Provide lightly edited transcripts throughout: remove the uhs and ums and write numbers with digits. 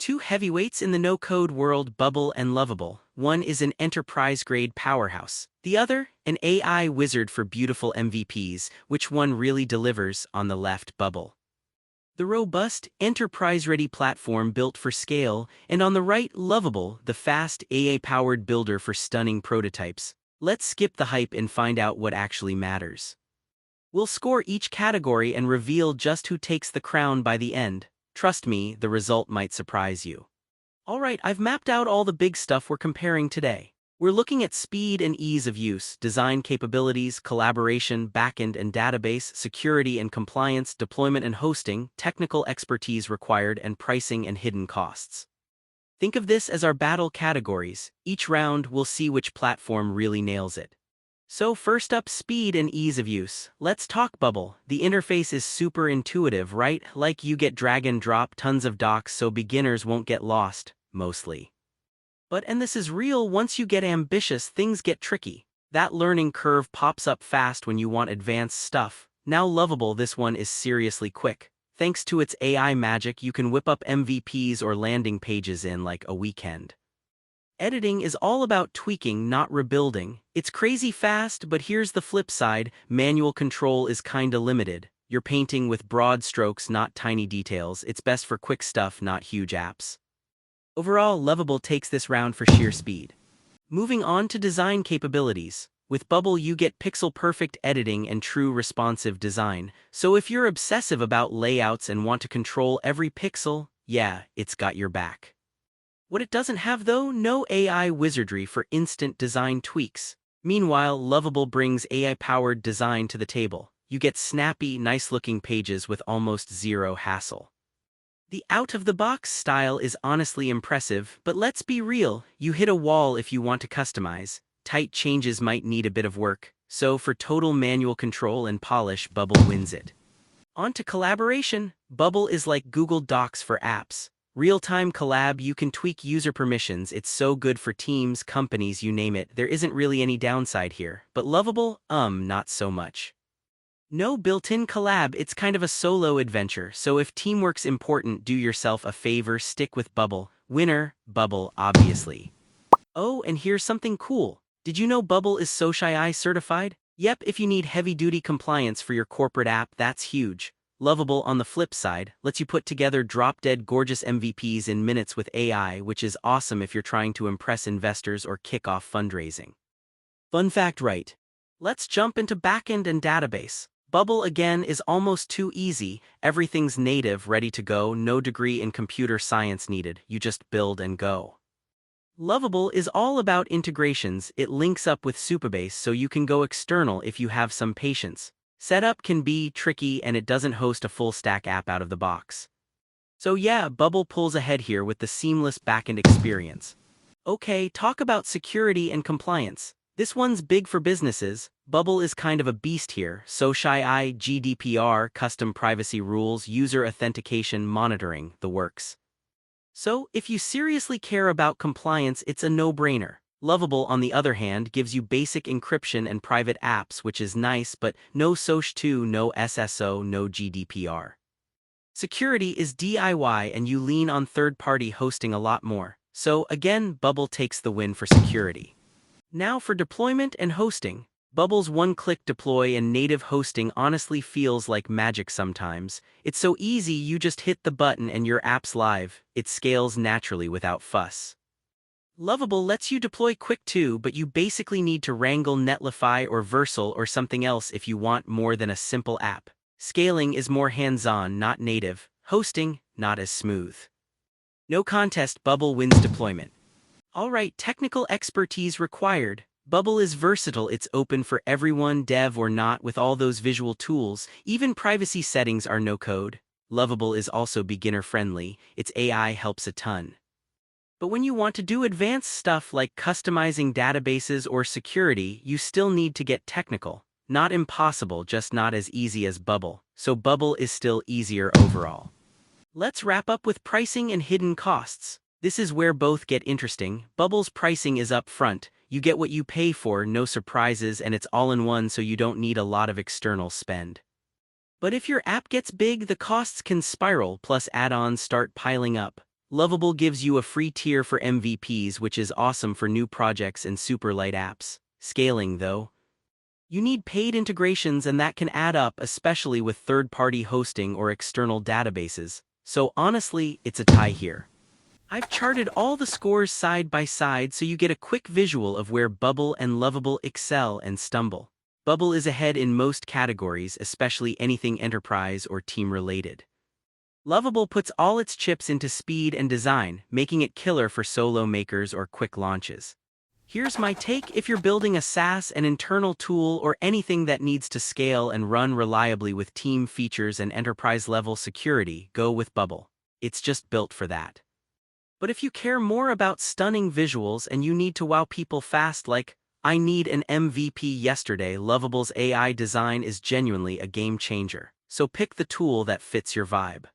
Two heavyweights in the no-code world, Bubble and Lovable. One is an enterprise-grade powerhouse. The other, an AI wizard for beautiful MVPs. Which one really delivers? On the left, Bubble, the robust, enterprise-ready platform built for scale, and on the right, Lovable, the fast, AI-powered builder for stunning prototypes. Let's skip the hype and find out what actually matters. We'll score each category and reveal just who takes the crown by the end. Trust me, the result might surprise you. Alright, I've mapped out all the big stuff we're comparing today. We're looking at speed and ease of use, design capabilities, collaboration, backend and database, security and compliance, deployment and hosting, technical expertise required, and pricing and hidden costs. Think of this as our battle categories. Each round, we'll see which platform really nails it. So first up, speed and ease of use. Let's talk Bubble. The interface is super intuitive, right? Like you get drag and drop, tons of docs so beginners won't get lost, mostly. But, and this is real, once you get ambitious, things get tricky. That learning curve pops up fast when you want advanced stuff. Now Lovable, this one is seriously quick. Thanks to its AI magic, you can whip up MVPs or landing pages in like a weekend. Editing is all about tweaking, not rebuilding. It's crazy fast, but here's the flip side, manual control is kinda limited. You're painting with broad strokes, not tiny details. It's best for quick stuff, not huge apps. Overall, Lovable takes this round for sheer speed. Moving on to design capabilities. With Bubble you get pixel-perfect editing and true responsive design, so if you're obsessive about layouts and want to control every pixel, yeah, it's got your back. What it doesn't have though, no AI wizardry for instant design tweaks. Meanwhile, Lovable brings AI-powered design to the table. You get snappy, nice-looking pages with almost zero hassle. The out-of-the-box style is honestly impressive, but let's be real, you hit a wall if you want to customize. Tight changes might need a bit of work, so for total manual control and polish, Bubble wins it. On to collaboration. Bubble is like Google Docs for apps. Real-time collab, you can tweak user permissions, it's so good for teams, companies, you name it, there isn't really any downside here. But Lovable, not so much. No built-in collab, it's kind of a solo adventure, so if teamwork's important, do yourself a favor, stick with Bubble. Winner, Bubble, obviously. Oh, and here's something cool. Did you know Bubble is SocialI certified? Yep, if you need heavy-duty compliance for your corporate app, that's huge. Lovable, on the flip side, lets you put together drop-dead gorgeous MVPs in minutes with AI, which is awesome if you're trying to impress investors or kick off fundraising. Fun fact, right? Let's jump into backend and database. Bubble again is almost too easy, everything's native, ready to go, no degree in computer science needed, you just build and go. Lovable is all about integrations, it links up with Supabase so you can go external if you have some patience. Setup can be tricky and it doesn't host a full-stack app out of the box. So yeah, Bubble pulls ahead here with the seamless backend experience. Okay, talk about security and compliance. This one's big for businesses. Bubble is kind of a beast here. SocialI, GDPR, custom privacy rules, user authentication, monitoring, the works. So, if you seriously care about compliance, it's a no-brainer. Lovable, on the other hand, gives you basic encryption and private apps, which is nice, but no SOC 2, no SSO, no GDPR. Security is DIY and you lean on third-party hosting a lot more. So, again, Bubble takes the win for security. Now for deployment and hosting. Bubble's one-click deploy and native hosting honestly feels like magic sometimes. It's so easy, you just hit the button and your app's live. It scales naturally without fuss. Lovable lets you deploy quick too, but you basically need to wrangle Netlify or Versal or something else if you want more than a simple app. Scaling is more hands-on, not native. Hosting, not as smooth. No contest, Bubble wins deployment. Alright, technical expertise required. Bubble is versatile, it's open for everyone, dev or not, with all those visual tools. Even privacy settings are no-code. Lovable is also beginner-friendly, its AI helps a ton. But when you want to do advanced stuff like customizing databases or security, you still need to get technical. Not impossible, just not as easy as Bubble. So Bubble is still easier overall. Let's wrap up with pricing and hidden costs. This is where both get interesting. Bubble's pricing is up front. You get what you pay for, no surprises, and it's all in one so you don't need a lot of external spend. But if your app gets big, the costs can spiral, plus add-ons start piling up. Lovable gives you a free tier for MVPs, which is awesome for new projects and super light apps. Scaling, though, you need paid integrations, and that can add up, especially with third-party hosting or external databases. So honestly, it's a tie here. I've charted all the scores side by side so you get a quick visual of where Bubble and Lovable excel and stumble. Bubble is ahead in most categories, especially anything enterprise or team-related. Lovable puts all its chips into speed and design, making it killer for solo makers or quick launches. Here's my take: if you're building a SaaS, an internal tool, or anything that needs to scale and run reliably with team features and enterprise-level security, go with Bubble. It's just built for that. But if you care more about stunning visuals and you need to wow people fast, like, I need an MVP yesterday, Lovable's AI design is genuinely a game changer. So pick the tool that fits your vibe.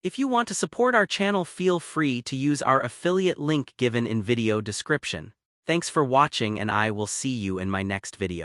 If you want to support our channel, feel free to use our affiliate link given in video description. Thanks for watching, and I will see you in my next video.